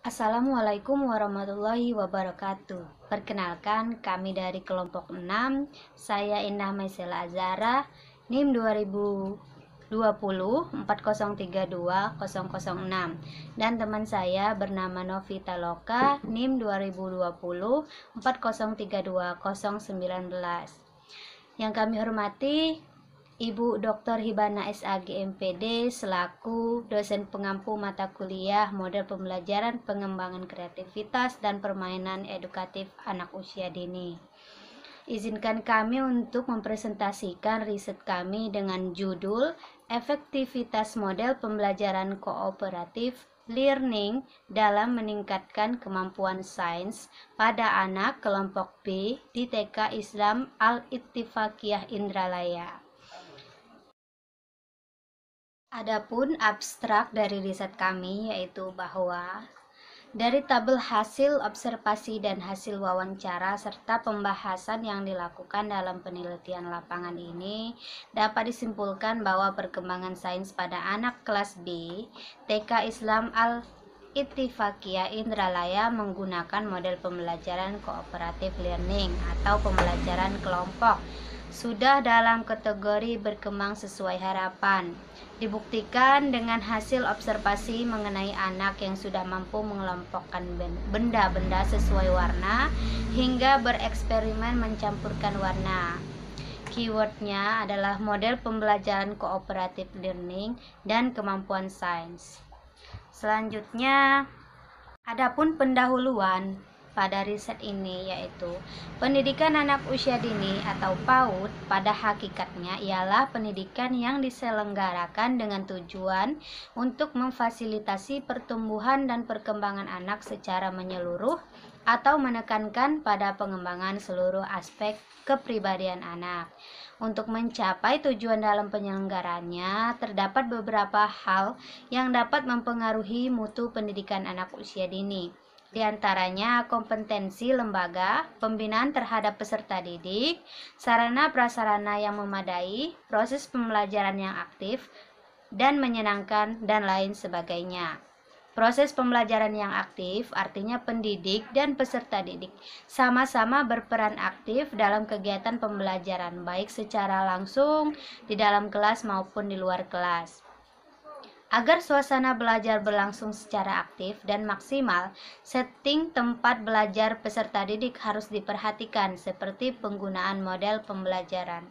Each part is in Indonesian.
Assalamualaikum warahmatullahi wabarakatuh. Perkenalkan, kami dari kelompok 6. Saya Indah Maisela Azara, NIM 2020 4032 dan teman saya bernama Novita Loka, NIM 2020 4032 Yang kami hormati Ibu Dr. Hibana SAG MPD selaku dosen pengampu mata kuliah model pembelajaran pengembangan kreativitas dan permainan edukatif anak usia dini. Izinkan kami untuk mempresentasikan riset kami dengan judul Efektivitas Model Pembelajaran Kooperatif Learning dalam meningkatkan kemampuan sains pada anak kelompok B di TK Islam Al-Ittifaqiyah Indralaya. Adapun abstrak dari riset kami yaitu bahwa dari tabel hasil observasi dan hasil wawancara serta pembahasan yang dilakukan dalam penelitian lapangan ini dapat disimpulkan bahwa perkembangan sains pada anak kelas B TK Islam Al-Ittifaqiyah Indralaya menggunakan model pembelajaran kooperatif learning atau pembelajaran kelompok sudah dalam kategori berkembang sesuai harapan. Dibuktikan dengan hasil observasi mengenai anak yang sudah mampu mengelompokkan benda-benda sesuai warna hingga bereksperimen mencampurkan warna. Keywordnya adalah model pembelajaran kooperatif learning dan kemampuan sains. Selanjutnya, adapun pendahuluan pada riset ini yaitu pendidikan anak usia dini atau PAUD pada hakikatnya ialah pendidikan yang diselenggarakan dengan tujuan untuk memfasilitasi pertumbuhan dan perkembangan anak secara menyeluruh atau menekankan pada pengembangan seluruh aspek kepribadian anak. Untuk mencapai tujuan dalam penyelenggaraannya, terdapat beberapa hal yang dapat mempengaruhi mutu pendidikan anak usia dini. Di antaranya kompetensi lembaga, pembinaan terhadap peserta didik, sarana prasarana yang memadai, proses pembelajaran yang aktif dan menyenangkan, dan lain sebagainya. Proses pembelajaran yang aktif artinya pendidik dan peserta didik sama-sama berperan aktif dalam kegiatan pembelajaran, baik secara langsung di dalam kelas maupun di luar kelas. Agar suasana belajar berlangsung secara aktif dan maksimal, setting tempat belajar peserta didik harus diperhatikan seperti penggunaan model pembelajaran.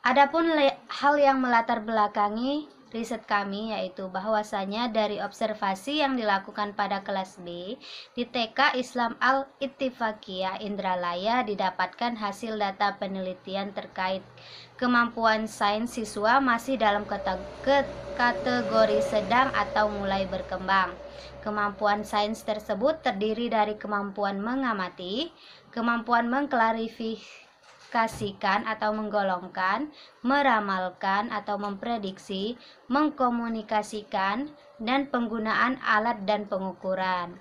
Adapun hal yang melatar belakangi riset kami yaitu bahwasanya dari observasi yang dilakukan pada kelas B di TK Islam Al-Ittifaqiyah Indralaya didapatkan hasil data penelitian terkait kemampuan sains siswa masih dalam kategori sedang atau mulai berkembang. Kemampuan sains tersebut terdiri dari kemampuan mengamati, kemampuan mengklarifikasikan atau menggolongkan, meramalkan atau memprediksi, mengkomunikasikan, dan penggunaan alat dan pengukuran.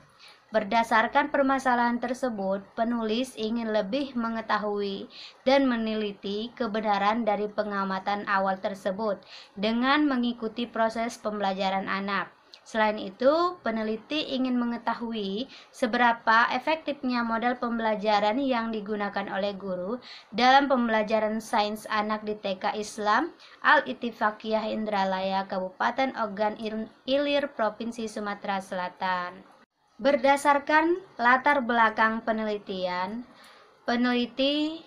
Berdasarkan permasalahan tersebut, penulis ingin lebih mengetahui dan meneliti kebenaran dari pengamatan awal tersebut dengan mengikuti proses pembelajaran anak. Selain itu, peneliti ingin mengetahui seberapa efektifnya model pembelajaran yang digunakan oleh guru dalam pembelajaran sains anak di TK Islam Al-Ittifaqiyah Indralaya, Kabupaten Ogan Ilir, Provinsi Sumatera Selatan. Berdasarkan latar belakang penelitian, peneliti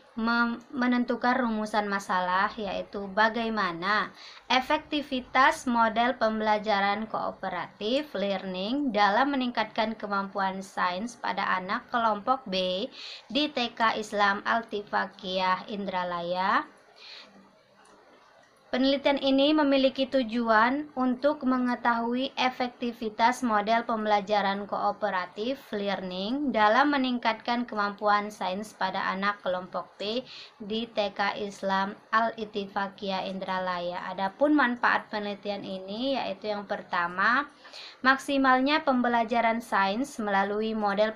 menentukan rumusan masalah yaitu bagaimana efektivitas model pembelajaran kooperatif learning dalam meningkatkan kemampuan sains pada anak kelompok B di TK Islam Al-Ittifaqiyah Indralaya. Penelitian ini memiliki tujuan untuk mengetahui efektivitas model pembelajaran kooperatif learning dalam meningkatkan kemampuan sains pada anak kelompok B di TK Islam Al-Ittifaqiyah Indralaya. Adapun manfaat penelitian ini yaitu yang pertama, maksimalnya pembelajaran sains melalui model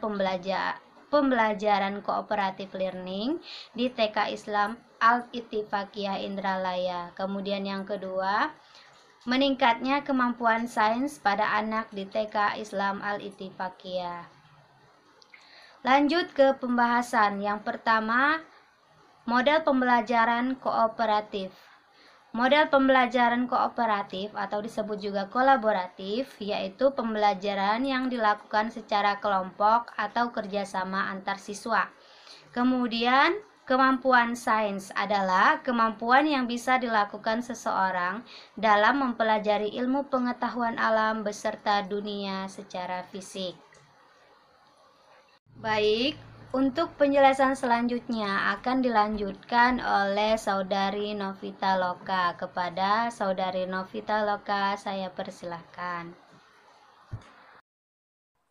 pembelajaran kooperatif learning di TK Islam Al-Ittifaqiyah Indralaya. Kemudian yang kedua, meningkatnya kemampuan sains pada anak di TK Islam Al-Ittifaqiyah. Lanjut ke pembahasan. Yang pertama, model pembelajaran kooperatif. Model pembelajaran kooperatif atau disebut juga kolaboratif, yaitu pembelajaran yang dilakukan secara kelompok atau kerjasama antar siswa. Kemudian, kemampuan sains adalah kemampuan yang bisa dilakukan seseorang dalam mempelajari ilmu pengetahuan alam beserta dunia secara fisik. Baik, untuk penjelasan selanjutnya akan dilanjutkan oleh Saudari Novita Loka. Kepada Saudari Novita Loka, saya persilahkan.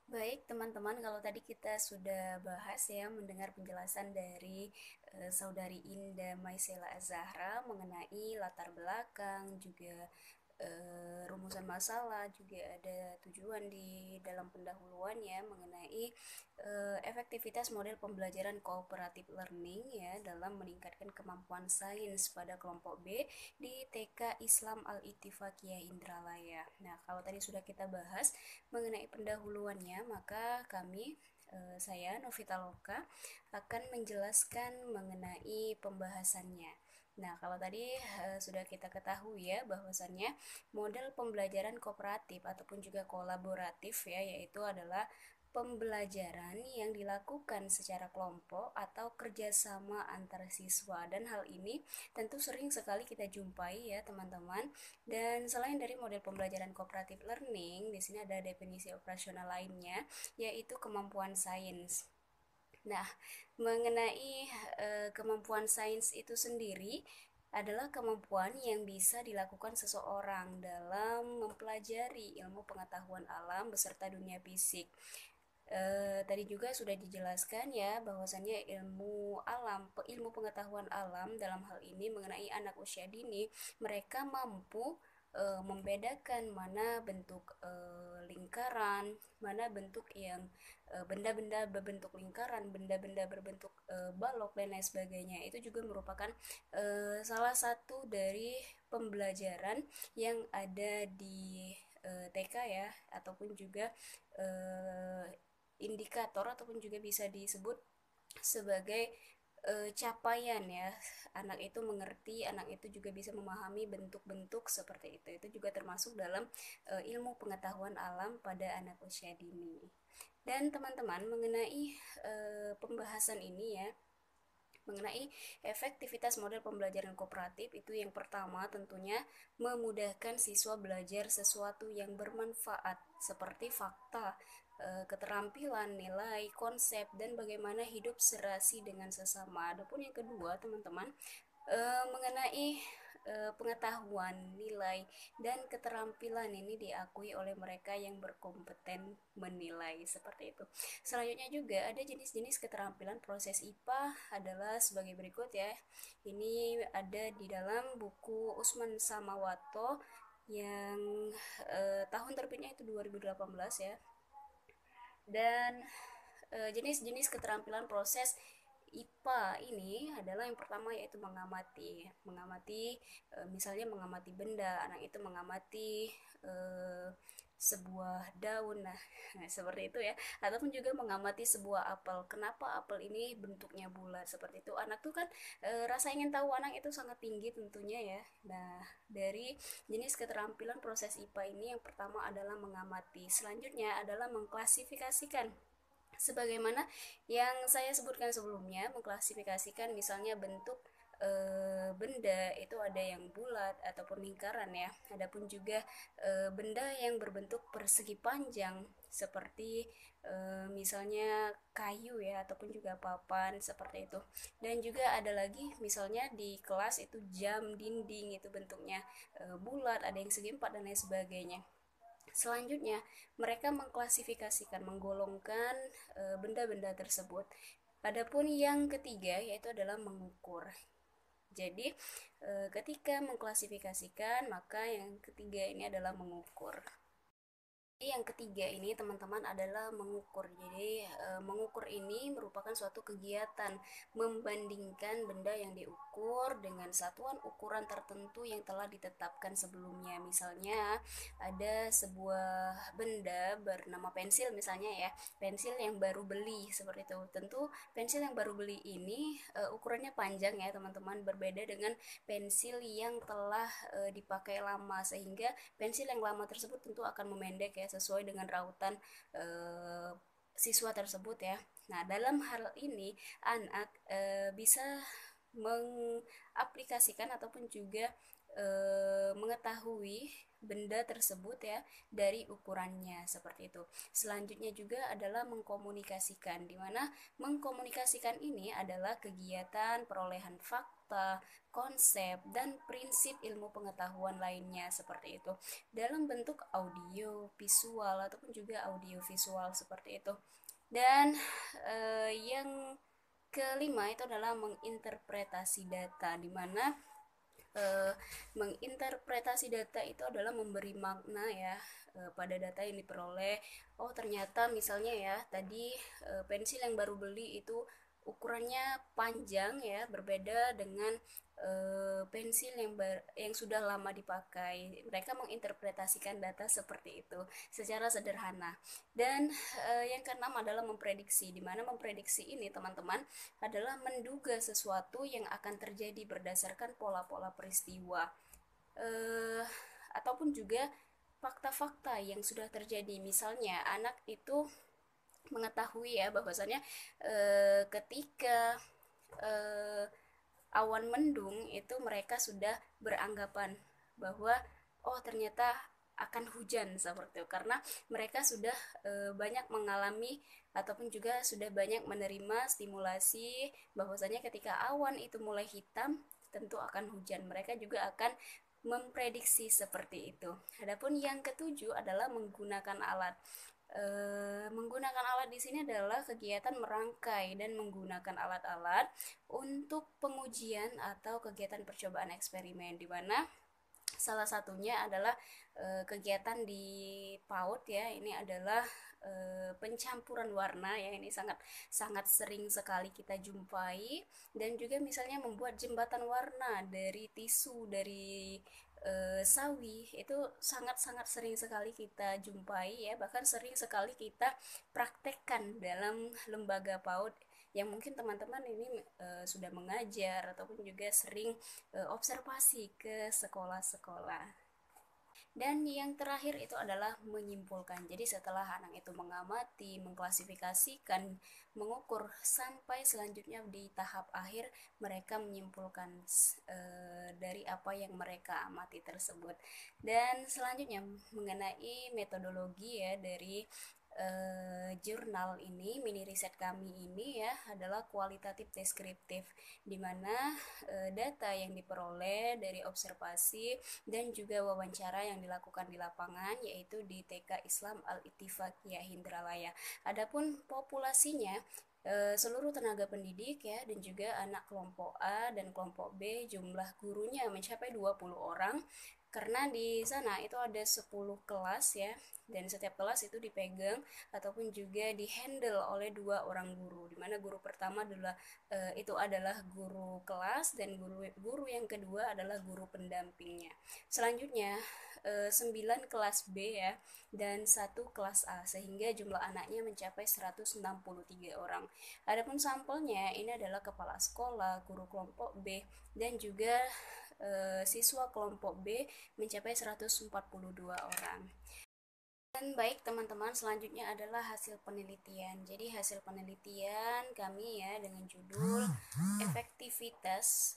Baik, teman-teman, kalau tadi kita sudah bahas ya, mendengar penjelasan dari Saudari Indah Maisela Azahra mengenai latar belakang, juga rumusan masalah, juga ada tujuan di dalam pendahuluannya mengenai efektivitas model pembelajaran cooperative learning ya dalam meningkatkan kemampuan sains pada kelompok B di TK Islam Al-Ittifaqiyah Indralaya. Nah, kalau tadi sudah kita bahas mengenai pendahuluannya, maka saya Novita Loka akan menjelaskan mengenai pembahasannya. Nah, kalau tadi sudah kita ketahui ya bahwasannya model pembelajaran kooperatif ataupun juga kolaboratif ya, yaitu adalah pembelajaran yang dilakukan secara kelompok atau kerjasama antar siswa, dan hal ini tentu sering sekali kita jumpai ya teman-teman. Dan selain dari model pembelajaran cooperative learning, di sini ada definisi operasional lainnya, yaitu kemampuan sains. Nah, mengenai kemampuan sains itu sendiri adalah kemampuan yang bisa dilakukan seseorang dalam mempelajari ilmu pengetahuan alam beserta dunia fisik. Tadi juga sudah dijelaskan ya bahwasannya ilmu pengetahuan alam dalam hal ini mengenai anak usia dini, mereka mampu membedakan mana bentuk lingkaran, mana bentuk yang benda-benda berbentuk lingkaran, benda-benda berbentuk balok dan lain sebagainya. Itu juga merupakan salah satu dari pembelajaran yang ada di TK ya, ataupun juga eh, indikator ataupun juga bisa disebut sebagai capaian ya, anak itu mengerti, anak itu juga bisa memahami bentuk-bentuk seperti itu juga termasuk dalam ilmu pengetahuan alam pada anak usia dini. Dan teman-teman, mengenai pembahasan ini ya, mengenai efektivitas model pembelajaran kooperatif, itu yang pertama tentunya memudahkan siswa belajar sesuatu yang bermanfaat seperti fakta, keterampilan, nilai, konsep, dan bagaimana hidup serasi dengan sesama. Adapun yang kedua, teman-teman, mengenai pengetahuan, nilai, dan keterampilan ini diakui oleh mereka yang berkompeten menilai seperti itu. Selanjutnya juga ada jenis-jenis keterampilan proses IPA adalah sebagai berikut ya. Ini ada di dalam buku Usman Samawato yang tahun terbitnya itu 2018 ya. Dan jenis-jenis keterampilan proses IPA ini adalah yang pertama yaitu mengamati misalnya mengamati benda, anak itu mengamati sebuah daun, nah seperti itu ya, ataupun juga mengamati sebuah apel, kenapa apel ini bentuknya bulat seperti itu. Anak tuh kan rasa ingin tahu anak itu sangat tinggi tentunya ya. Nah, dari jenis keterampilan proses IPA ini yang pertama adalah mengamati, selanjutnya adalah mengklasifikasikan sebagaimana yang saya sebutkan sebelumnya, mengklasifikasikan misalnya bentuk benda itu ada yang bulat ataupun lingkaran ya. Adapun juga benda yang berbentuk persegi panjang seperti misalnya kayu ya, ataupun juga papan seperti itu. Dan juga ada lagi misalnya di kelas itu jam dinding itu bentuknya bulat, ada yang segi empat dan lain sebagainya. Selanjutnya, mereka mengklasifikasikan, menggolongkan benda-benda tersebut. Adapun yang ketiga yaitu adalah mengukur. Jadi, ketika mengklasifikasikan, maka yang ketiga ini adalah mengukur. Yang ketiga ini teman-teman adalah mengukur. Jadi mengukur ini merupakan suatu kegiatan membandingkan benda yang diukur dengan satuan ukuran tertentu yang telah ditetapkan sebelumnya. Misalnya ada sebuah benda bernama pensil misalnya ya, pensil yang baru beli seperti itu. Tentu pensil yang baru beli ini ukurannya panjang ya teman-teman, berbeda dengan pensil yang telah dipakai lama, sehingga pensil yang lama tersebut tentu akan memendek ya sesuai dengan rautan siswa tersebut ya. Nah, dalam hal ini anak bisa mengaplikasikan ataupun juga mengetahui benda tersebut ya dari ukurannya seperti itu. Selanjutnya juga adalah mengkomunikasikan, di mana mengkomunikasikan ini adalah kegiatan perolehan fakta, konsep, dan prinsip ilmu pengetahuan lainnya seperti itu dalam bentuk audio, visual, ataupun juga audio visual seperti itu. Dan yang kelima itu adalah menginterpretasi data, di mana menginterpretasi data itu adalah memberi makna ya pada data yang diperoleh. Oh, ternyata misalnya ya tadi pensil yang baru beli itu ukurannya panjang ya, berbeda dengan pensil yang sudah lama dipakai. Mereka menginterpretasikan data seperti itu secara sederhana. Dan yang keenam adalah memprediksi, di mana memprediksi ini teman-teman adalah menduga sesuatu yang akan terjadi berdasarkan pola-pola peristiwa ataupun juga fakta-fakta yang sudah terjadi. Misalnya anak itu mengetahui ya bahwasannya ketika eh, awan mendung itu mereka sudah beranggapan bahwa oh ternyata akan hujan seperti itu, karena mereka sudah banyak mengalami ataupun juga sudah banyak menerima stimulasi bahwasanya ketika awan itu mulai hitam tentu akan hujan. Mereka juga akan memprediksi seperti itu. Adapun yang ketujuh adalah menggunakan alat. Menggunakan alat di sini adalah kegiatan merangkai dan menggunakan alat-alat untuk pengujian atau kegiatan percobaan eksperimen, di mana salah satunya adalah kegiatan di PAUD ya. Ini adalah pencampuran warna ya, ini sangat sangat sering sekali kita jumpai. Dan juga misalnya membuat jembatan warna dari tisu, dari sawi, itu sangat-sangat sering sekali kita jumpai ya, bahkan sering sekali kita praktekkan dalam lembaga PAUD yang mungkin teman-teman ini sudah mengajar ataupun juga sering observasi ke sekolah-sekolah. Dan yang terakhir itu adalah menyimpulkan. Jadi setelah anak itu mengamati, mengklasifikasikan, mengukur, sampai selanjutnya di tahap akhir mereka menyimpulkan dari apa yang mereka amati tersebut. Dan selanjutnya mengenai metodologi ya dari jurnal ini, mini riset kami ini ya adalah kualitatif deskriptif, di mana data yang diperoleh dari observasi dan juga wawancara yang dilakukan di lapangan, yaitu di TK Islam Al-Ittifaqiyah Indralaya. Adapun populasinya seluruh tenaga pendidik ya, dan juga anak kelompok A dan kelompok B, jumlah gurunya mencapai 20 orang, karena di sana itu ada 10 kelas ya, dan setiap kelas itu dipegang ataupun juga dihandle oleh 2 orang guru, di mana guru pertama adalah itu adalah guru kelas, dan guru yang kedua adalah guru pendampingnya. Selanjutnya 9 kelas B ya, dan 1 kelas A, sehingga jumlah anaknya mencapai 163 orang. Adapun sampelnya ini adalah kepala sekolah, guru kelompok B, dan juga siswa kelompok B mencapai 142 orang. Dan baik teman-teman, selanjutnya adalah hasil penelitian. Jadi hasil penelitian kami ya dengan judul efektivitas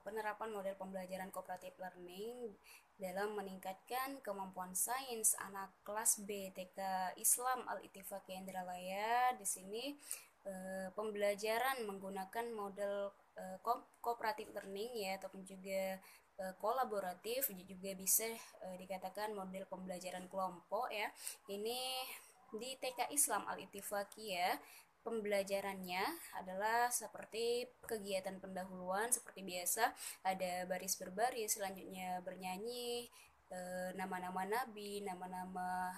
penerapan model pembelajaran cooperative learning dalam meningkatkan kemampuan sains anak kelas B TK Islam Al-Ittifaqiyah Indralaya. Di sini pembelajaran menggunakan model cooperative learning ya, ataupun juga kolaboratif, juga bisa dikatakan model pembelajaran kelompok ya. Ini di TK Islam Al-Ittifaqiyah pembelajarannya adalah seperti kegiatan pendahuluan seperti biasa, ada baris berbaris, selanjutnya bernyanyi, nama-nama nabi, nama-nama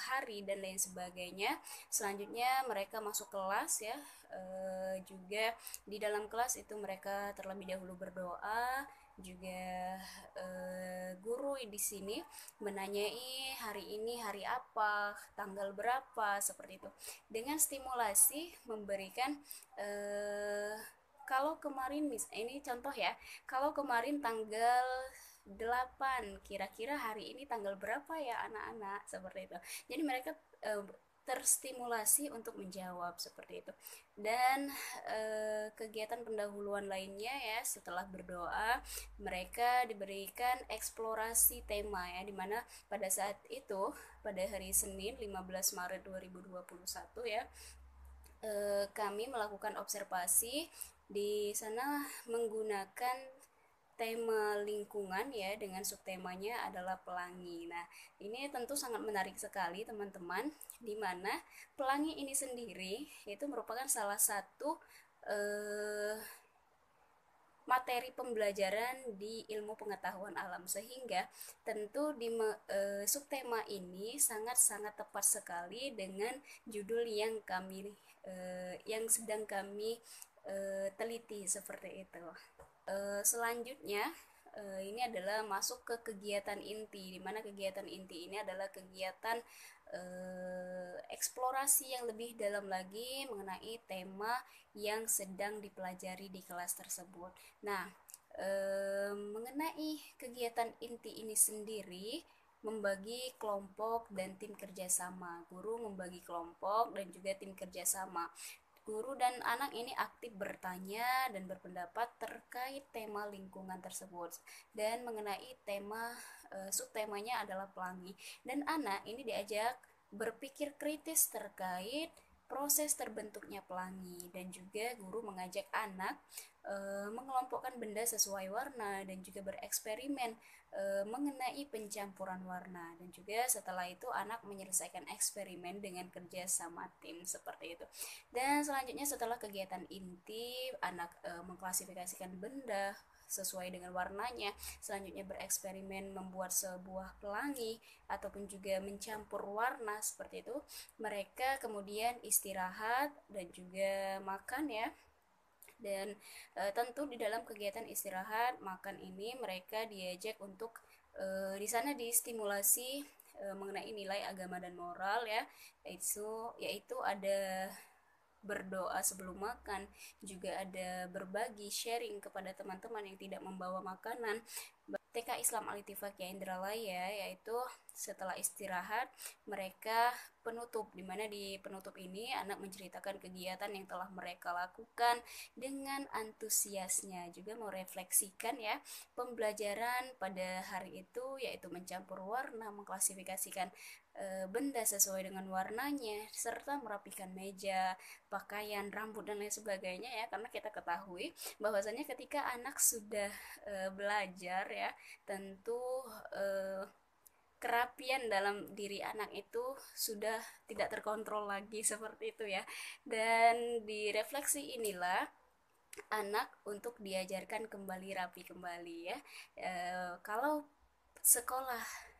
hari dan lain sebagainya. Selanjutnya mereka masuk kelas ya. Juga di dalam kelas itu mereka terlebih dahulu berdoa, juga guru di sini menanyai hari ini hari apa, tanggal berapa, seperti itu. Dengan stimulasi memberikan kalau kemarin ini contoh ya, kalau kemarin tanggal 8, kira-kira hari ini tanggal berapa ya anak-anak, seperti itu. Jadi mereka terstimulasi untuk menjawab seperti itu. Dan kegiatan pendahuluan lainnya ya, setelah berdoa mereka diberikan eksplorasi tema ya, dimana pada saat itu pada hari Senin 15 Maret 2021 ya, kami melakukan observasi di sana menggunakan tema lingkungan ya, dengan subtemanya adalah pelangi. Nah, ini tentu sangat menarik sekali teman-teman, di mana pelangi ini sendiri itu merupakan salah satu materi pembelajaran di ilmu pengetahuan alam, sehingga tentu di subtema ini sangat-sangat tepat sekali dengan judul yang kami yang sedang kami teliti seperti itu. Selanjutnya ini adalah masuk ke kegiatan inti, di mana kegiatan inti ini adalah kegiatan eksplorasi yang lebih dalam lagi mengenai tema yang sedang dipelajari di kelas tersebut. Nah, mengenai kegiatan inti ini sendiri membagi kelompok dan tim kerjasama. Guru membagi kelompok dan juga tim kerjasama. Guru dan anak ini aktif bertanya dan berpendapat terkait tema lingkungan tersebut, dan mengenai tema subtemanya adalah pelangi. Dan anak ini diajak berpikir kritis terkait proses terbentuknya pelangi, dan juga guru mengajak anak mengelompokkan benda sesuai warna dan juga bereksperimen mengenai pencampuran warna, dan juga setelah itu anak menyelesaikan eksperimen dengan kerja sama tim seperti itu. Dan selanjutnya setelah kegiatan inti, anak mengklasifikasikan benda sesuai dengan warnanya, selanjutnya bereksperimen membuat sebuah pelangi ataupun juga mencampur warna seperti itu. Mereka kemudian istirahat dan juga makan ya. Dan tentu di dalam kegiatan istirahat makan ini mereka diajak untuk di sana distimulasi mengenai nilai agama dan moral ya, yaitu ada berdoa sebelum makan, juga ada berbagi sharing kepada teman-teman yang tidak membawa makanan. TK Islam Al-Ittifaq Indralaya, yaitu setelah istirahat mereka penutup, di mana di penutup ini anak menceritakan kegiatan yang telah mereka lakukan dengan antusiasnya, juga merefleksikan ya pembelajaran pada hari itu, yaitu mencampur warna, mengklasifikasikan benda sesuai dengan warnanya, serta merapikan meja, pakaian, rambut dan lain sebagainya ya. Karena kita ketahui bahwasanya ketika anak sudah belajar ya, tentu kerapian dalam diri anak itu sudah tidak terkontrol lagi seperti itu ya. Dan di refleksi inilah anak untuk diajarkan kembali rapi kembali ya. Kalau sekolah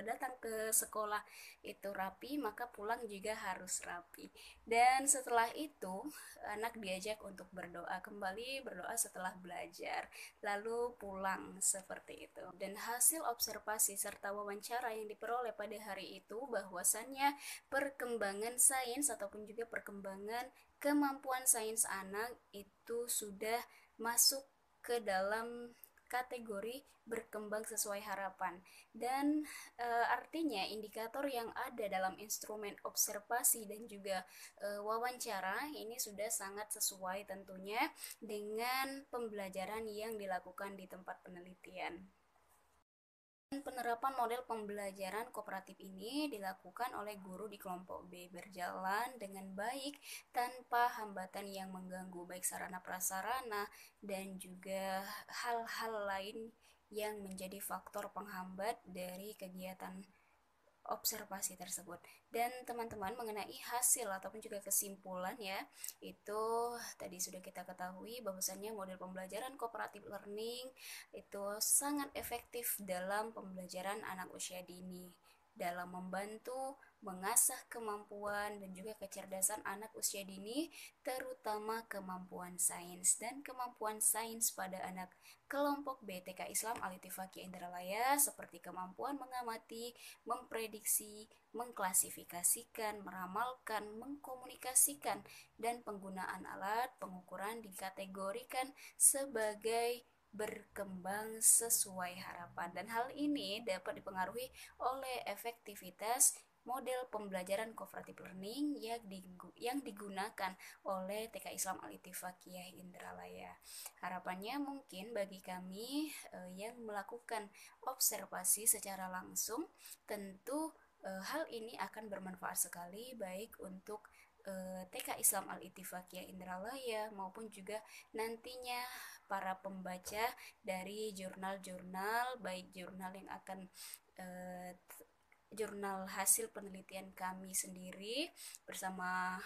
datang ke sekolah itu rapi, maka pulang juga harus rapi. Dan setelah itu anak diajak untuk berdoa kembali, berdoa setelah belajar, lalu pulang seperti itu. Dan hasil observasi serta wawancara yang diperoleh pada hari itu bahwasannya perkembangan sains ataupun juga perkembangan kemampuan sains anak itu sudah masuk ke dalam kategori berkembang sesuai harapan. Dan artinya indikator yang ada dalam instrumen observasi dan juga wawancara ini sudah sangat sesuai tentunya dengan pembelajaran yang dilakukan di tempat penelitian. Penerapan model pembelajaran kooperatif ini dilakukan oleh guru di kelompok B berjalan dengan baik tanpa hambatan yang mengganggu baik sarana prasarana dan juga hal-hal lain yang menjadi faktor penghambat dari kegiatan observasi tersebut. Dan teman-teman, mengenai hasil ataupun juga kesimpulan ya, itu tadi sudah kita ketahui bahwasannya model pembelajaran cooperative learning itu sangat efektif dalam pembelajaran anak usia dini, dalam membantu mengasah kemampuan dan juga kecerdasan anak usia dini, terutama kemampuan sains dan kemampuan sains pada anak kelompok BTK Islam Al-Ittifaqiyah Indralaya, seperti kemampuan mengamati, memprediksi, mengklasifikasikan, meramalkan, mengkomunikasikan, dan penggunaan alat pengukuran dikategorikan sebagai berkembang sesuai harapan, dan hal ini dapat dipengaruhi oleh efektivitas model pembelajaran cooperative learning yang digunakan oleh TK Islam Al-Ittifaqiyah Indralaya. Harapannya mungkin bagi kami yang melakukan observasi secara langsung, tentu hal ini akan bermanfaat sekali baik untuk TK Islam Al-Ittifaqiyah Indralaya maupun juga nantinya para pembaca dari jurnal-jurnal, baik jurnal yang akan jurnal hasil penelitian kami sendiri bersama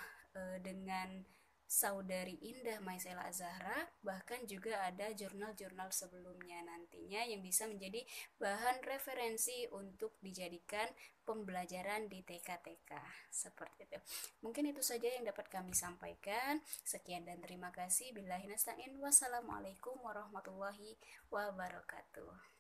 dengan Saudari Indah Maisela Azahra, bahkan juga ada jurnal-jurnal sebelumnya nantinya yang bisa menjadi bahan referensi untuk dijadikan pembelajaran di TK-TK seperti itu. Mungkin itu saja yang dapat kami sampaikan. Sekian dan terima kasih. Billahi nasta'in. Wassalamualaikum warahmatullahi wabarakatuh.